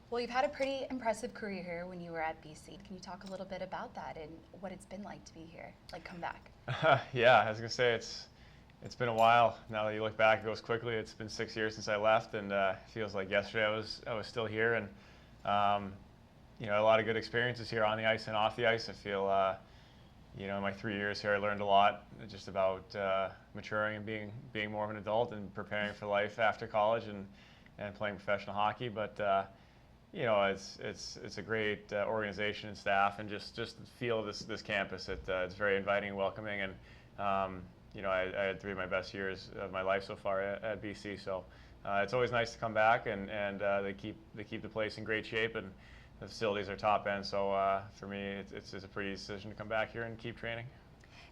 Well, you've had a pretty impressive career here when you were at BC. Can you talk a little bit about that and what it's been like to be here, like come back? Yeah, I was gonna say it's been a while. Now that you look back, it goes quickly. It's been 6 years since I left, and it feels like yesterday I was still here, and um, a lot of good experiences here on the ice and off the ice. I feel in my 3 years here, I learned a lot just about maturing and being more of an adult and preparing for life after college and playing professional hockey. But it's a great organization and staff, and just the feel of this campus. It's very inviting and welcoming, and I had three of my best years of my life so far at BC. So it's always nice to come back, and they keep the place in great shape, and the facilities are top end. So for me, it's a pretty decision to come back here and keep training.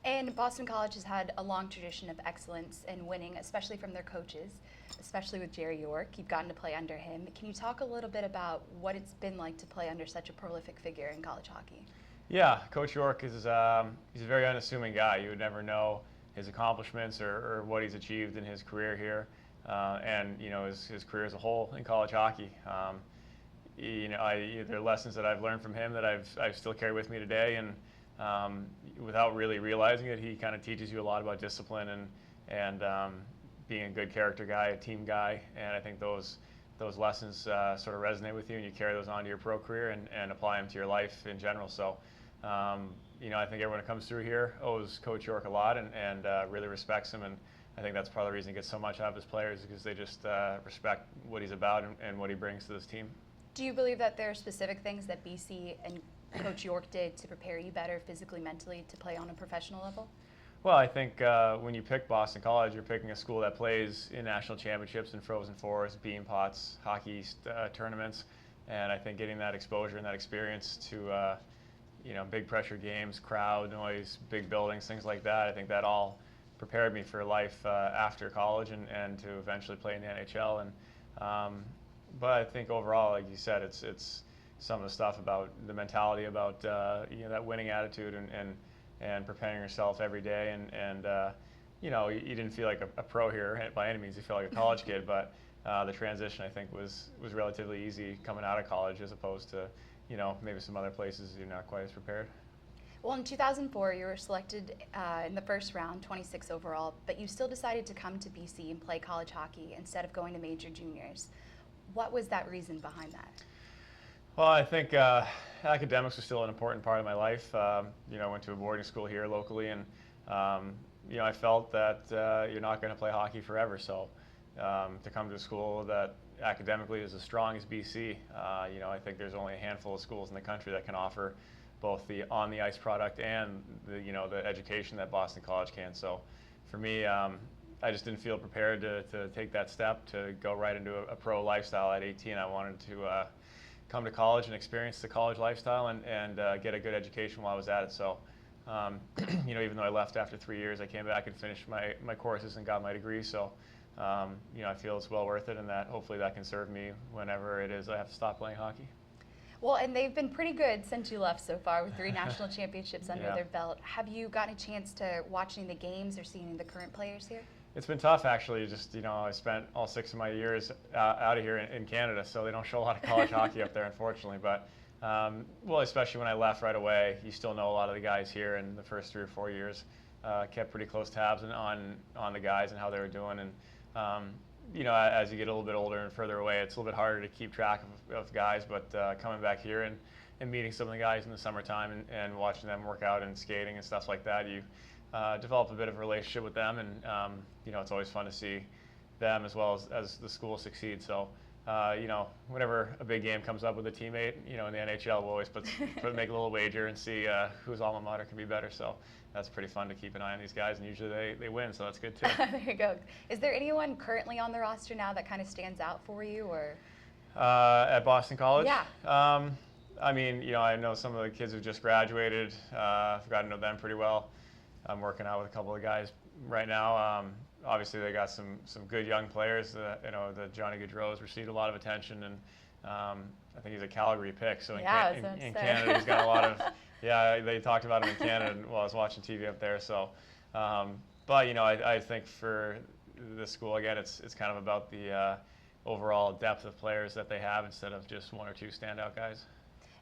And Boston College has had a long tradition of excellence in winning, especially from their coaches, especially with Jerry York. You've gotten to play under him. Can you talk a little bit about what it's been like to play under such a prolific figure in college hockey? Yeah, Coach York is he's a very unassuming guy. You would never know his accomplishments or what he's achieved in his career here, and his career as a whole in college hockey. There are lessons that I've learned from him that I've still carry with me today, and without really realizing it, he kind of teaches you a lot about discipline and being a good character guy, a team guy, and I think those lessons sort of resonate with you, and you carry those on to your pro career and apply them to your life in general. So, I think everyone that comes through here owes Coach York a lot and really respects him, and I think that's part of the reason he gets so much out of his players, because they just respect what he's about and what he brings to this team. Do you believe that there are specific things that BC and Coach York did to prepare you better physically, mentally, to play on a professional level? Well, I think when you pick Boston College, you're picking a school that plays in national championships and Frozen Fours, Bean Pots, Hockey East tournaments, and I think getting that exposure and that experience to big pressure games, crowd noise, big buildings, things like that, I think that all prepared me for life after college and to eventually play in the NHL. But I think overall, like you said, it's some of the stuff about the mentality, about that winning attitude, and preparing yourself every day. You didn't feel like a pro here by any means. You feel like a college kid, but the transition, I think, was relatively easy coming out of college, as opposed to maybe some other places you're not quite as prepared. Well, in 2004, you were selected in the first round, 26 overall, but you still decided to come to BC and play college hockey instead of going to major juniors. What was that reason behind that? Well, I think academics was still an important part of my life. I went to a boarding school here locally, and I felt that you're not going to play hockey forever. So to come to a school that academically is as strong as BC, I think there's only a handful of schools in the country that can offer both the on-the-ice product and the education that Boston College can. So for me, I just didn't feel prepared to take that step to go right into a pro lifestyle at 18. I wanted to come to college and experience the college lifestyle and get a good education while I was at it. So, even though I left after 3 years, I came back and finished my courses and got my degree. So, I feel it's well worth it, and that hopefully that can serve me whenever it is I have to stop playing hockey. Well, and they've been pretty good since you left so far, with 3 national championships under Yeah. their belt. Have you gotten a chance to watch any of the games or see any of the current players here? It's been tough, actually. Just, I spent all 6 of my years out of here in Canada, so they don't show a lot of college hockey up there, unfortunately. But, especially when I left right away, you still know a lot of the guys here, and the first 3 or 4 years kept pretty close tabs on the guys and how they were doing. And, as you get a little bit older and further away, it's a little bit harder to keep track of guys. But coming back here and meeting some of the guys in the summertime and watching them work out and skating and stuff like that, you develop a bit of a relationship with them, and it's always fun to see them as well as the school succeed. So whenever a big game comes up with a teammate, in the NHL, we'll always make a little wager and see whose alma mater can be better. So that's pretty fun to keep an eye on these guys, and usually they win, so that's good too. There you go. Is there anyone currently on the roster now that kind of stands out for you, or? At Boston College? Yeah. I know some of the kids who just graduated. I've gotten to know them pretty well. I'm working out with a couple of guys right now. Obviously, they got some good young players. The Johnny Gaudreau's received a lot of attention, and I think he's a Calgary pick. So in Canada, he's got a lot of. Yeah, they talked about him in Canada while I was watching TV up there. So, but I think for this school again, it's kind of about the overall depth of players that they have instead of just one or two standout guys.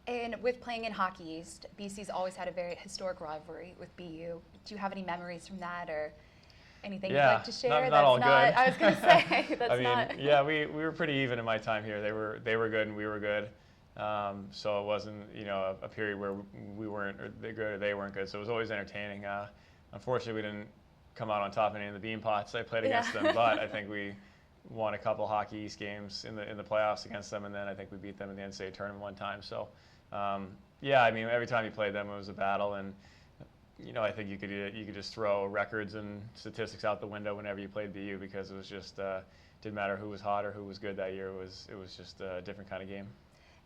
And with playing in Hockey East, BC's always had a very historic rivalry with BU. Do you have any memories from that or anything you'd like to share? Not all good. I was going to say, that's I mean, not. yeah, we were pretty even in my time here. They were good and we were good. So it wasn't, a period where we weren't or they good or they weren't good. So it was always entertaining. Unfortunately, we didn't come out on top in any of the bean pots I played against them, but I think we won a couple Hockey East games in the playoffs against them, and then I think we beat them in the NCAA tournament one time. So, yeah, I mean, every time you played them, it was a battle, and I think you could just throw records and statistics out the window whenever you played BU because it was just didn't matter who was hot or who was good that year. It was just a different kind of game.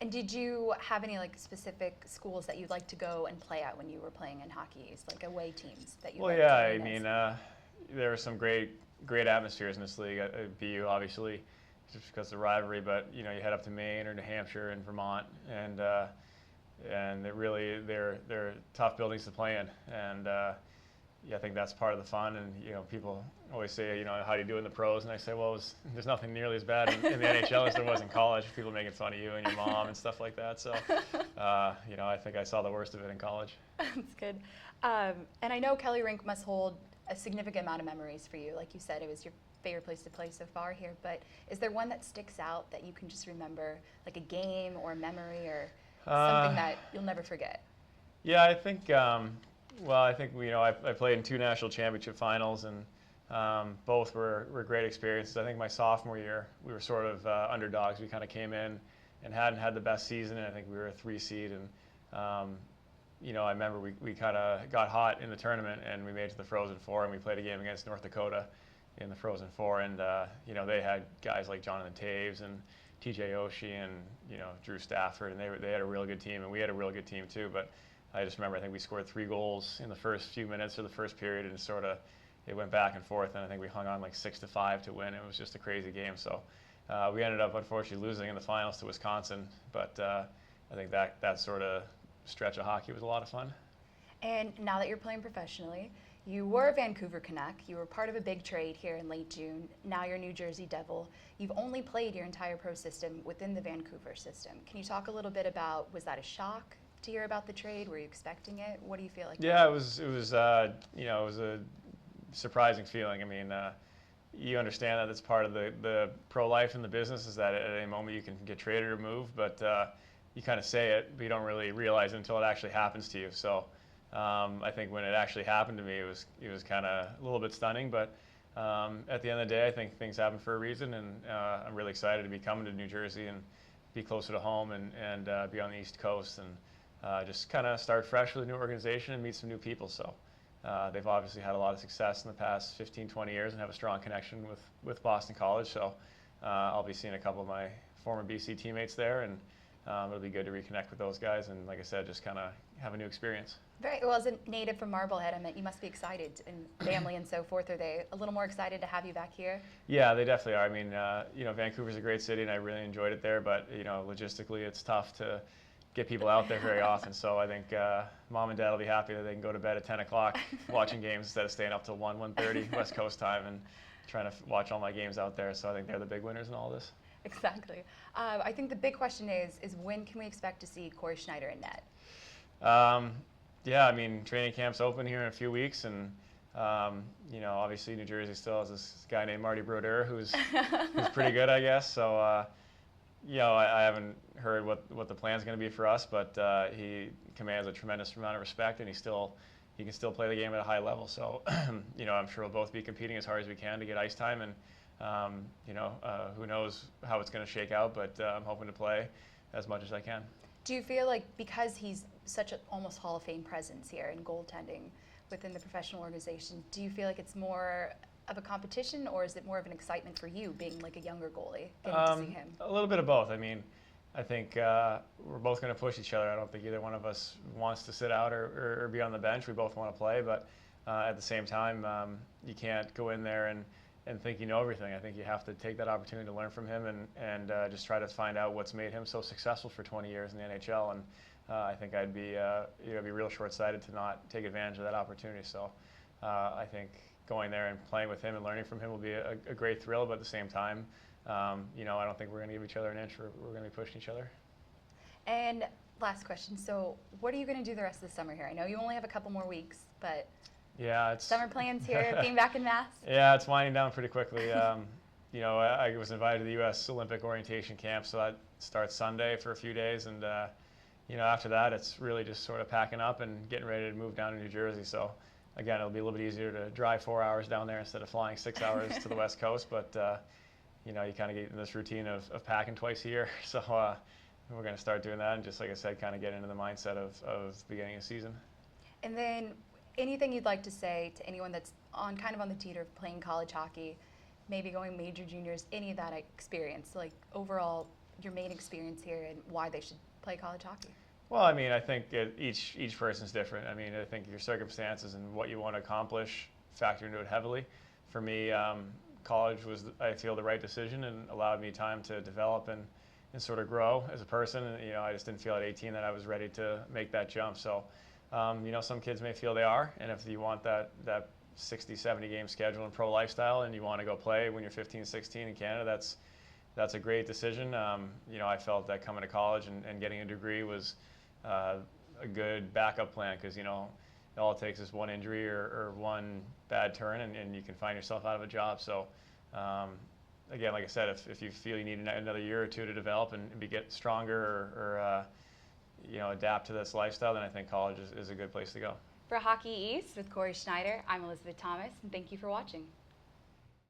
And did you have any specific schools that you'd like to go and play at when you were playing in Hockey East, like away teams that you? Well, yeah, I mean, there are some great atmospheres in this league at BU, obviously, just because of the rivalry. But you head up to Maine or New Hampshire and Vermont, and they're tough buildings to play in, and I think that's part of the fun. And people always say, how do you do in the pros? And I say, well, there's nothing nearly as bad in the NHL as there was in college. People making fun of you and your mom and stuff like that. So, I think I saw the worst of it in college. That's good. And I know Kelly Rink must hold a significant amount of memories for you. Like you said, it was your favorite place to play so far here. But is there one that sticks out that you can just remember, like a game or a memory or something that you'll never forget? Yeah, I think. I think I played in 2 national championship finals, and both were great experiences. I think my sophomore year, we were sort of underdogs. We kind of came in and hadn't had the best season, and I think we were a 3 seed. And I remember we kind of got hot in the tournament, and we made it to the Frozen Four, and we played a game against North Dakota in the Frozen Four, and they had guys like Jonathan Taves and TJ Oshie and Drew Stafford, and they had a real good team, and we had a real good team too. But I just remember I think we scored 3 goals in the first few minutes of the first period, and it went back and forth, and I think we hung on like 6-5 to win. It was just a crazy game. So we ended up unfortunately losing in the finals to Wisconsin, but I think that sort of stretch of hockey was a lot of fun. And now that you're playing professionally, you were a Vancouver Canuck. You were part of a big trade here in late June. Now you're a New Jersey Devil. You've only played your entire pro system within the Vancouver system. Can you talk a little bit about, was that a shock to hear about the trade? Were you expecting it? What do you feel like? Yeah, it was a surprising feeling. I mean, you understand that it's part of the pro life and the business is that at any moment you can get traded or moved, but you kind of say it, but you don't really realize it until it actually happens to you. So I think when it actually happened to me, it was kind of a little bit stunning, but at the end of the day, I think things happen for a reason, and I'm really excited to be coming to New Jersey and be closer to home and be on the East Coast and just kind of start fresh with a new organization and meet some new people. So they've obviously had a lot of success in the past 15, 20 years and have a strong connection with Boston College. So I'll be seeing a couple of my former BC teammates there, and it'll be good to reconnect with those guys and, like I said, just kind of have a new experience. Very well. As a native from Marblehead, I mean, you must be excited, and family and so forth. Are they a little more excited to have you back here? Yeah, they definitely are. I mean, Vancouver's a great city, and I really enjoyed it there. But logistically, it's tough to get people out there very often. So I think mom and dad will be happy that they can go to bed at 10 o'clock watching games instead of staying up till 1:30 West Coast time and trying to watch all my games out there. So I think they're the big winners in all this. Exactly. I think the big question is when can we expect to see Cory Schneider in net? Yeah, I mean, training camp's open here in a few weeks, and obviously New Jersey still has this guy named Marty Brodeur who's pretty good, I guess. So I haven't heard what the plan's going to be for us, but he commands a tremendous amount of respect, and he can still play the game at a high level. So I'm sure we'll both be competing as hard as we can to get ice time, and who knows how it's going to shake out, but I'm hoping to play as much as I can. Do you feel like because he's such an almost Hall of Fame presence here in goaltending within the professional organization, do you feel like it's more of a competition, or is it more of an excitement for you being like a younger goalie, getting to see him? A little bit of both. I mean, I think we're both going to push each other. I don't think either one of us wants to sit out or be on the bench. We both want to play, but at the same time, you can't go in there and think you know everything. I think you have to take that opportunity to learn from him and just try to find out what's made him so successful for 20 years in the NHL. And I think I'd be real short-sighted to not take advantage of that opportunity. So I think going there and playing with him and learning from him will be a great thrill, but at the same time, I don't think we're going to give each other an inch. We're going to be pushing each other. And last question. So what are you going to do the rest of the summer here? I know you only have a couple more weeks, but yeah, it's summer plans here, being back in Mass? Yeah, it's winding down pretty quickly. I was invited to the U.S. Olympic orientation camp, so that starts Sunday for a few days, and after that, it's really just sort of packing up and getting ready to move down to New Jersey. So, again, it'll be a little bit easier to drive 4 hours down there instead of flying 6 hours to the West Coast. But you kind of get in this routine of packing twice a year. So we're going to start doing that, and just like I said, kind of get into the mindset of beginning a season. And then anything you'd like to say to anyone that's kind of on the teeter of playing college hockey, maybe going major, juniors, any of that experience, like overall your main experience here and why they should play college hockey? Well, I think each person's different. I think your circumstances and what you want to accomplish factor into it heavily. For me, college was, I feel, the right decision and allowed me time to develop and sort of grow as a person. And, I just didn't feel at 18 that I was ready to make that jump. So, some kids may feel they are, and if you want that 60, 70 game schedule and pro lifestyle and you want to go play when you're 15, 16 in Canada, that's a great decision. I felt that coming to college and getting a degree was a good backup plan because, all it takes is one injury or one bad turn and you can find yourself out of a job. So, again, like I said, if you feel you need another year or two to develop and get stronger or adapt to this lifestyle, then I think college is a good place to go. For Hockey East with Cory Schneider, I'm Elizabeth Thomas, and thank you for watching.